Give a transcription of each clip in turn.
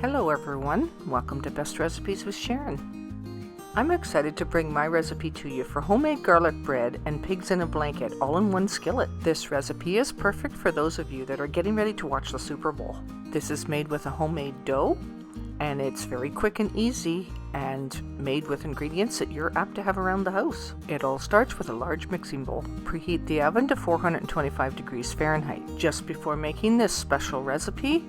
Hello everyone, welcome to Best Recipes with Sharon. I'm excited to bring my recipe to you for homemade garlic bread and pigs in a blanket all in one skillet. This recipe is perfect for those of you that are getting ready to watch the Super Bowl. This is made with a homemade dough and it's very quick and easy and made with ingredients that you're apt to have around the house. It all starts with a large mixing bowl. Preheat the oven to 425 degrees Fahrenheit. Just before making this special recipe,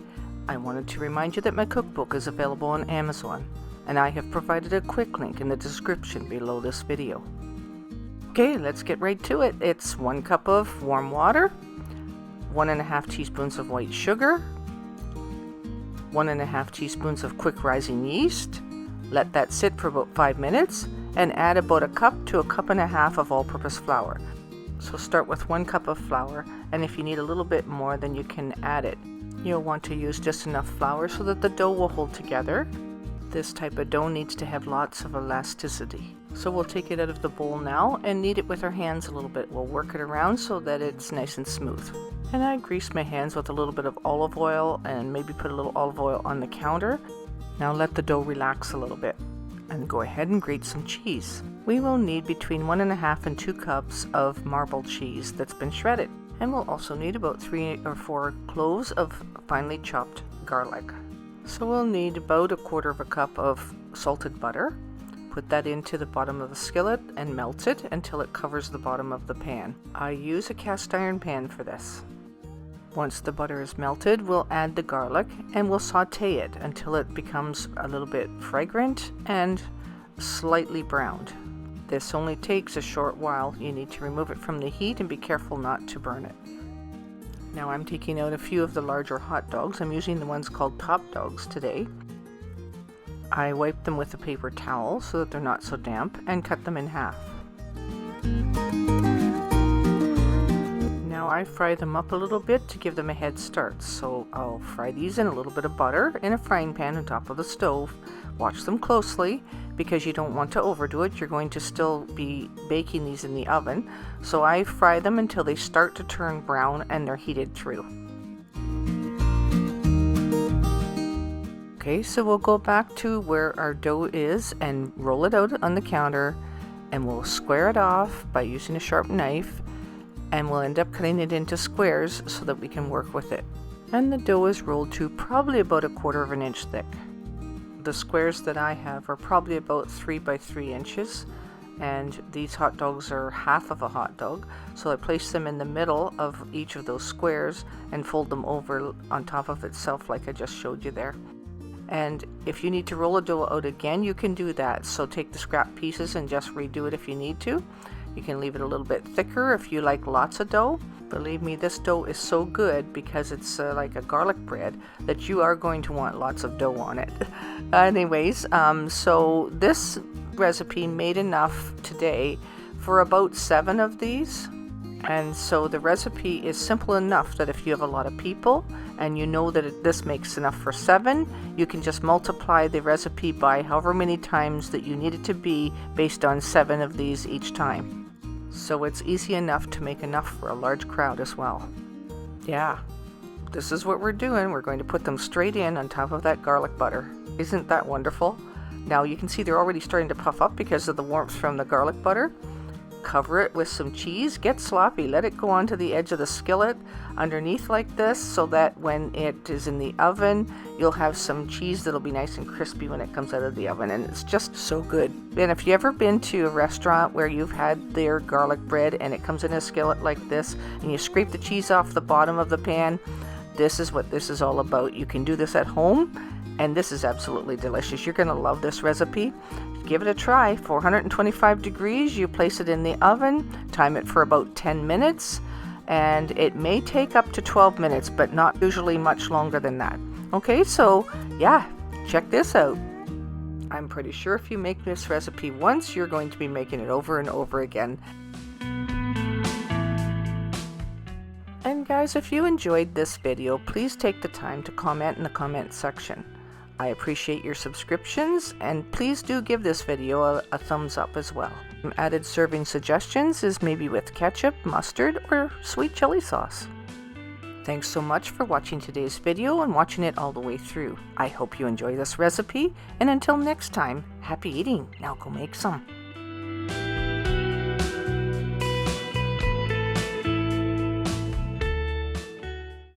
I wanted to remind you that my cookbook is available on Amazon, and I have provided a quick link in the description below this video. Okay, let's get right to it. It's 1 cup of warm water, 1.5 teaspoons of white sugar, 1.5 teaspoons of quick rising yeast. Let that sit for about 5 minutes, and add about 1 cup to 1.5 cups of all-purpose flour. So start with 1 cup of flour, and if you need a little bit more, then you can add it. You'll want to use just enough flour so that the dough will hold together. This type of dough needs to have lots of elasticity. So we'll take it out of the bowl now and knead it with our hands a little bit. We'll work it around so that it's nice and smooth. And I grease my hands with a little bit of olive oil and maybe put a little olive oil on the counter. Now let the dough relax a little bit and go ahead and grate some cheese. We will need between 1.5 and 2 cups of marbled cheese that's been shredded. And we'll also need about 3 or 4 cloves of finely chopped garlic. So we'll need about 1/4 cup of salted butter. Put that into the bottom of the skillet and melt it until it covers the bottom of the pan. I use a cast iron pan for this. Once the butter is melted, we'll add the garlic and we'll saute it until it becomes a little bit fragrant and slightly browned. This only takes a short while. You need to remove it from the heat and be careful not to burn it. Now I'm taking out a few of the larger hot dogs. I'm using the ones called top dogs today. I wipe them with a paper towel so that they're not so damp and cut them in half. Now I fry them up a little bit to give them a head start. So I'll fry these in a little bit of butter in a frying pan on top of the stove. Watch them closely because you don't want to overdo it. You're going to still be baking these in the oven. So I fry them until they start to turn brown and they're heated through. Okay, so we'll go back to where our dough is and roll it out on the counter, and we'll square it off by using a sharp knife, and we'll end up cutting it into squares so that we can work with it. And the dough is rolled to probably about 1/4 inch thick. The squares that I have are probably about 3 by 3 inches, and these hot dogs are half of a hot dog. So I place them in the middle of each of those squares and fold them over on top of itself like I just showed you there. And if you need to roll a dough out again, you can do that. So take the scrap pieces and just redo it if you need to. You can leave it a little bit thicker if you like lots of dough. Believe me, this dough is so good because it's like a garlic bread that you are going to want lots of dough on it. Anyways, so this recipe made enough today for about 7 of these. And so the recipe is simple enough that if you have a lot of people and you know that this makes enough for 7, you can just multiply the recipe by however many times that you need it to be based on 7 of these each time. So it's easy enough to make enough for a large crowd as well. Yeah, this is what we're doing. We're going to put them straight in on top of that garlic butter. Isn't that wonderful? Now you can see they're already starting to puff up because of the warmth from the garlic butter. Cover it with some cheese, get sloppy, let it go onto the edge of the skillet underneath like this so that when it is in the oven, you'll have some cheese that'll be nice and crispy when it comes out of the oven, and it's just so good. And if you've ever been to a restaurant where you've had their garlic bread and it comes in a skillet like this and you scrape the cheese off the bottom of the pan, this is what this is all about. You can do this at home, and this is absolutely delicious. You're going to love this recipe. Give it a try. 425 degrees, you place it in the oven, time it for about 10 minutes, and it may take up to 12 minutes, but not usually much longer than that. Okay, so yeah, check this out. I'm pretty sure if you make this recipe once, you're going to be making it over and over again. And guys, if you enjoyed this video, please take the time to comment in the comment section. I appreciate your subscriptions, and please do give this video a thumbs up as well. Some added serving suggestions is maybe with ketchup, mustard, or sweet chili sauce. Thanks so much for watching today's video and watching it all the way through. I hope you enjoy this recipe, and until next time, happy eating. Now go make some.